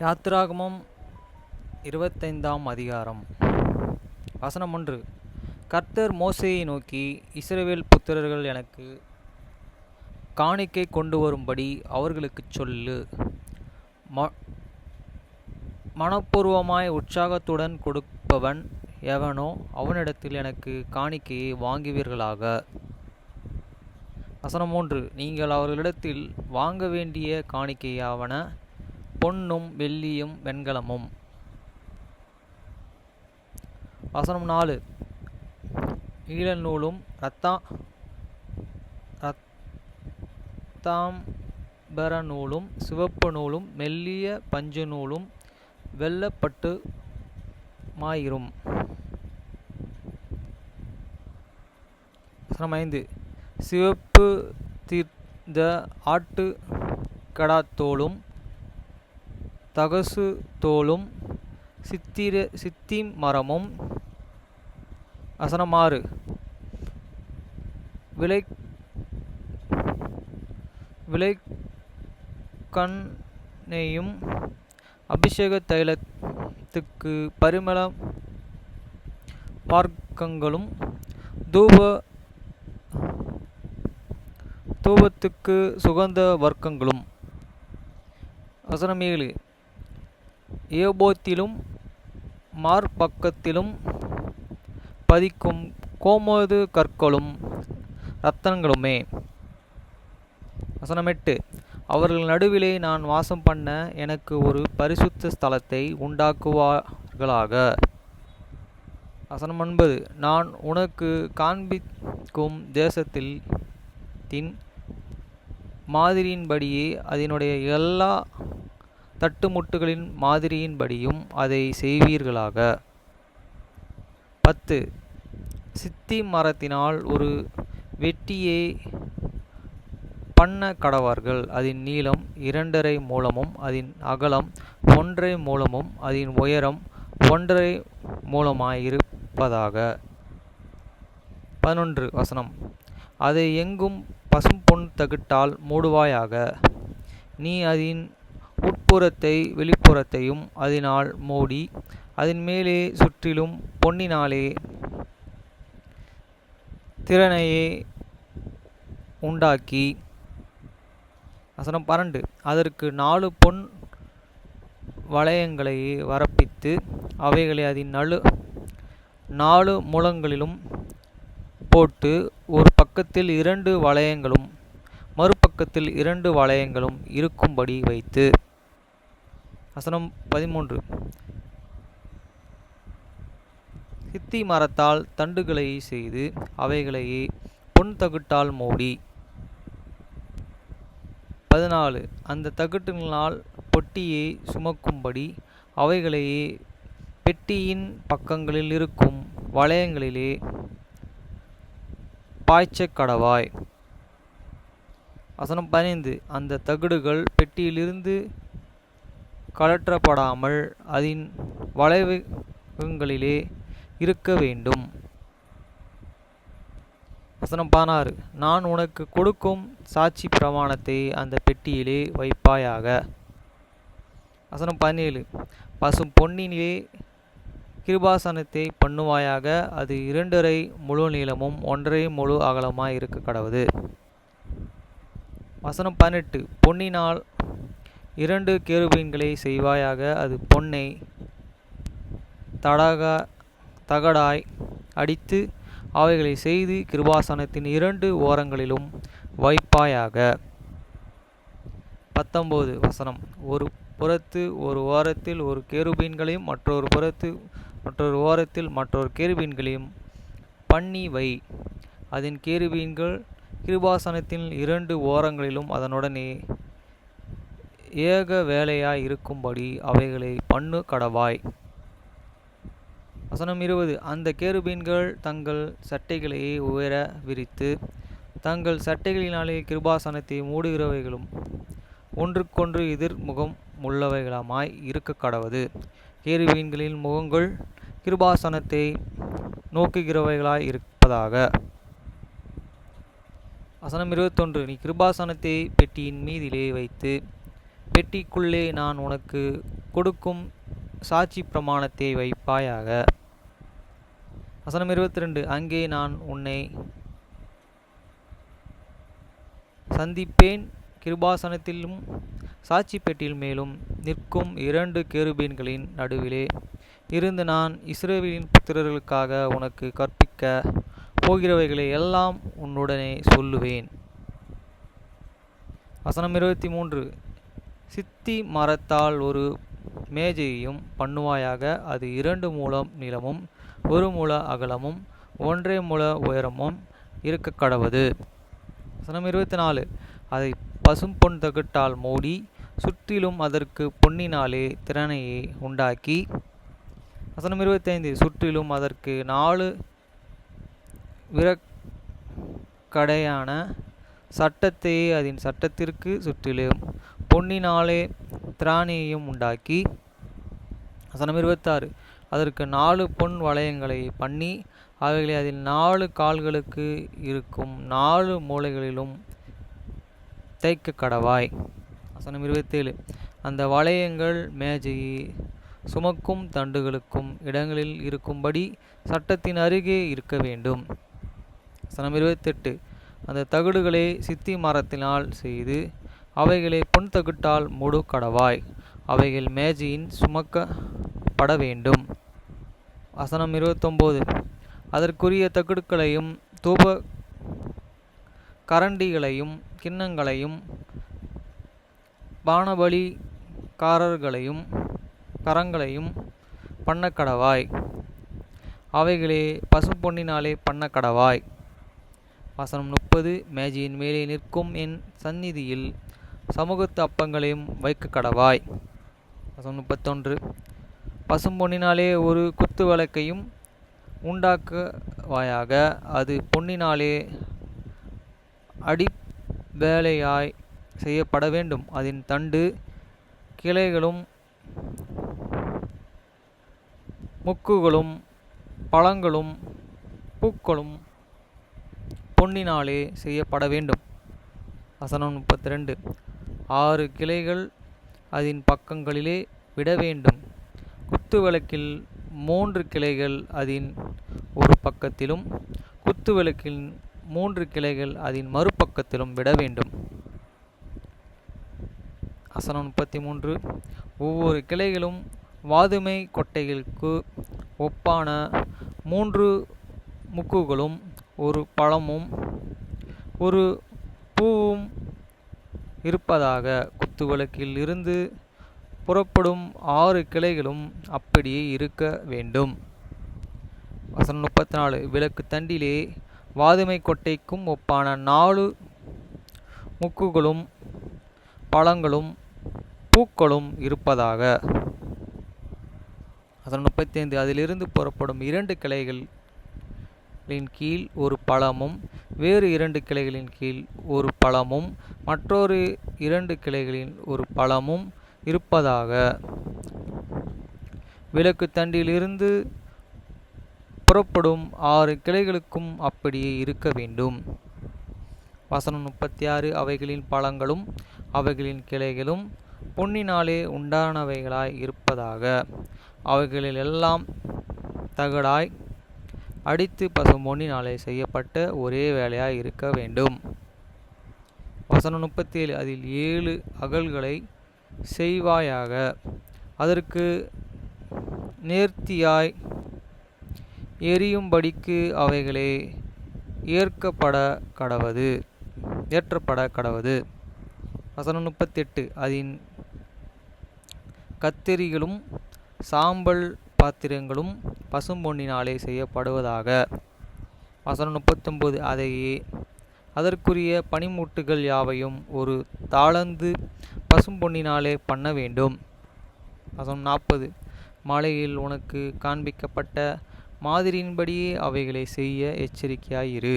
யாத்திராகமம் 25ஆம் அதிகாரம். வசனம் 1. கர்த்தர் மோசேயை நோக்கி, இஸ்ரவேல் புத்திரர்கள் எனக்கு காணிக்கை கொண்டு வரும்படி அவர்களுக்குச் சொல்லு. மனப்பூர்வமாய் உற்சாகத்துடன் கொடுப்பவன் எவனோ அவனிடத்தில் எனக்கு காணிக்கையை வாங்குவீர்களாக. வசனம் 3. நீங்கள் அவர்களிடத்தில் வாங்க வேண்டிய காணிக்கையாவன பொன்னும் வெள்ளியும் வெண்கலமும். வசனம் 4. ஈழநூலும் இரத்தாம்பர நூலும் சிவப்பு நூலும் மெல்லிய பஞ்சு நூலும் வெள்ளப்பட்டுமாயிரும். வசனம் 5. சிவப்பு தீர்ந்த ஆட்டு கடாத்தோலும் தகசு தோலும் சித்திம் மரமும். வசனம் 6. விளக்கெண்ணெயும் அபிஷேக தைலத்துக்கு பரிமள வர்க்கங்களும் தூபத்துக்கு சுகந்த வர்க்கங்களும். வசனம் 7. ஏபோத்திலும் மார்பக்கத்திலும் பதிக்கும் கோமேது கற்களும் இரத்தனங்களுமே. வசனம் 8. அவர்கள் நடுவிலே நான் வாசம் பண்ண எனக்கு ஒரு பரிசுத்த ஸ்தலத்தை உண்டாக்குவார்களாக. வசனம் 9. நான் உனக்கு காண்பிக்கும் தேசத்தின் மாதிரியின்படியே அதனுடைய எல்லா தட்டுமுட்டுகளின் மாதிரியின்படியும் அதை செய்வீர்களாக. 10. சித்தி மரத்தினால் ஒரு வெட்டியை பண்ண கடவார்கள். அதன் நீளம் 2.5 மூலமும் அதன் அகலம் 1.5 மூலமும் அதன் உயரம் 1.5 மூலமாயிருப்பதாக. 11. வசனம். அதை எங்கும் பசும்பொன் தகட்டால் மூடுவாயாக. நீ அதன் உட்புறத்தை வெளிப்புறத்தையும் அதனால் மூடி அதன் மேலே சுற்றிலும் பொன்னினாலே திறனையே உண்டாக்கி. வசனம் 12. அதற்கு 4 பொன் வளையங்களை வரப்பித்து அவைகளை அதன் 4 மூலங்களிலும் போட்டு ஒரு பக்கத்தில் 2 வளையங்களும் மறுபக்கத்தில் 2 வளையங்களும் இருக்கும்படி வைத்து. வசனம் 13. சித்தி மரத்தால் தண்டுகளை செய்து அவைகளையே பொன் தகட்டால் மூடி. 14. அந்த தகட்டுகளினால் பொட்டியை சுமக்கும்படி அவைகளையே பெட்டியின் பக்கங்களில் இருக்கும் வளையங்களிலே பாய்ச்சக் கடவாய். வசனம் 15. அந்த தகடுகள் பெட்டியிலிருந்து கழற்றப்படாமல் அதன் வளைவுகளிலே இருக்க வேண்டும். வசனம் 16. நான் உனக்கு கொடுக்கும் சாட்சி பிரமாணத்தை அந்த பெட்டியிலே வைப்பாயாக. வசனம் 17. பசும் பொன்னிலே கிருபாசனத்தை பண்ணுவாயாக. அது 2.5 முழு நீளமும் 1.5 முழு அகலமாய் இருக்க கடவுது. வசனம் 18. பொன்னினால் 2 கேருபீன்களை செய்வாயாக. அது பொன்னை தகடாய் அடித்து அவைகளை செய்து கிருபாசனத்தின் 2 ஓரங்களிலும் வைப்பாயாக. 19. வசனம். ஒரு புறத்து ஒரு ஓரத்தில் ஒரு கேருபீன்களையும் மற்றொரு ஓரத்தில் மற்றொரு கேருபீன்களையும் பண்ணி வை. அதன் கேருபீன்கள் கிருபாசனத்தின் 2 ஓரங்களிலும் அதனுடனே ஏக வேலையாய் இருக்கும்படி அவைகளை பண்ணு கடவாய். வசனம் 20. அந்த கேருபீன்கள் தங்கள் சட்டைகளையே உயர விரித்து தங்கள் சட்டைகளினாலே கிருபாசனத்தை மூடுகிறவைகளும் ஒன்றுக்கொன்று எதிர் முகம் உள்ளவைகளுமாய் இருக்க கடவது. கேருபீன்களின் முகங்கள் கிருபாசனத்தை நோக்குகிறவைகளாய் இருப்பதாக. வசனம் 21. நீ கிருபாசனத்தை பெட்டியின் மீதிலே வைத்து பெட்டிக்குள்ளே நான் உனக்கு கொடுக்கும் சாட்சி பிரமாணத்தை வைப்பாயாக. வசனம் 22. அங்கே நான் உன்னை சந்திப்பேன். கிருபாசனத்திலும் சாட்சி பெட்டியில் மேலும் நிற்கும் 2 கேருபீன்களின் நடுவிலே இருந்து நான் இஸ்ரவேலின் புத்திரர்களுக்காக உனக்கு கற்பிக்க போகிறவைகளை எல்லாம் உன்னுடனே சொல்லுவேன். வசனம் 23. சித்தி மரத்தால் ஒரு மேஜையையும் பண்ணுவாயாக. அது 2 முழம் நீளமும் 1 முழ அகலமும் 1 முழ உயரமும் இருக்க கடவது. வசனம் 24. அதை பசும்பொன் தகட்டால் மூடி சுற்றிலும் அதற்கு பொன்னினாலே திறனையை உண்டாக்கி. வசனம் 25. சுற்றிலும் அதற்கு 4 விரக்கடையான சட்டத்தையே அதன் சட்டத்திற்கு சுற்றிலும் பொன்னினாலே திராணியையும் உண்டாக்கி. வசனம் 26. அதற்கு 4 பொன் வளையங்களை பண்ணி அவைகளை அதில் 4 கால்களுக்கு இருக்கும் 4 மூலைகளிலும் தைக்க கடவாய். வசனம் 27. அந்த வளையங்கள் மேஜையை சுமக்கும் தண்டுகளுக்கும் இடங்களில் இருக்கும்படி சட்டத்தின் அருகே இருக்க வேண்டும். வசனம் 28. அந்த தகடுகளை சித்தி மரத்தினால் செய்து அவைகளை பொன் தகட்டால் மூடு கடவாய். அவைகள் மேஜையின் சுமக்கப்பட வேண்டும். வசனம் 29. அதற்குரிய தகடுகளையும் தூப கரண்டிகளையும் கிண்ணங்களையும் பானபலி கரங்களையும் பண்ண கடவாய். அவைகளே பசும்பொன்னினாலே பண்ண கடவாய். வசனம் 30. மேஜையின் மேலே நிற்கும் என் சந்நிதியில் சமூகத்து அப்பங்களையும் வைக்க கடவாய். வசனம் 31. பசும்பொன்னினாலே ஒரு குத்து விளக்கையும் உண்டாக்குவாயாக. அது பொன்னினாலே அடிவேலையாய் செய்யப்பட வேண்டும். அதன் தண்டு கிளைகளும் முக்குகளும் பழங்களும் பூக்களும் பொன்னினாலே செய்யப்பட வேண்டும். வசனம் 32. 6 கிளைகள் அதன் பக்கங்களிலே விட வேண்டும். குத்து விளக்கில் 3 கிளைகள் அதன் ஒரு பக்கத்திலும் குத்து விளக்கில் 3 கிளைகள் அதன் மறுபக்கத்திலும் விட வேண்டும். வசனம் 33. ஒவ்வொரு கிளைகளும் வாதுமை கொட்டைகளுக்கு ஒப்பான 3 முக்குகளும் ஒரு பழமும் ஒரு பூவும் இருப்பதாக. குத்துவிளக்கில் இருந்து புறப்படும் 6 கிளைகளும் அப்படியே இருக்க வேண்டும். வசனம் 34. விளக்கு தண்டிலே வாதுமை கொட்டைக்கும் ஒப்பான 4 முக்குகளும் பழங்களும் பூக்களும் இருப்பதாக. வசனம் 35. அதிலிருந்து புறப்படும் 2 கிளைகளின் கீழ் ஒரு பழமும் வேறு 2 கிளைகளின் கீழ் ஒரு பழமும் மற்றொரு 2 கிளைகளில் ஒரு பழமும் இருப்பதாக. விளக்கு தண்டிலிருந்து புறப்படும் 6 கிளைகளுக்கும் அப்படியே இருக்க வேண்டும். வசனம் 36. அவைகளின் பழங்களும் அவைகளின் கிளைகளும் பொன்னினாலே உண்டானவைகளாய் இருப்பதாக. அவைகளில் எல்லாம் தகடாய் அடித்து பசும்பொன்னினாலே செய்யப்பட்ட ஒரே வேலையாய் இருக்க வேண்டும். வசனம் 37. அதில் 7 அகல்களை செய்வாயாக. அதற்கு நேர்த்தியாய் எரியும்படிக்கு அவைகளே ஏற்றப்பட கடவது. வசனம் 38. அதன் கத்தரிகளும் சாம்பல் பாத்திரங்களும் பசும்பொன்னினாலே செய்யப்படுவதாக. வசனம் 39. அதையே அதற்குரிய பனிமுட்டுகள் யாவையும் ஒரு தாளந்து பசும்பொன்னினாலே பண்ண வேண்டும். வசனம் 40. மலையில் உனக்கு காண்பிக்கப்பட்ட மாதிரியின்படியே அவைகளை செய்ய எச்சரிக்கையாயிரு.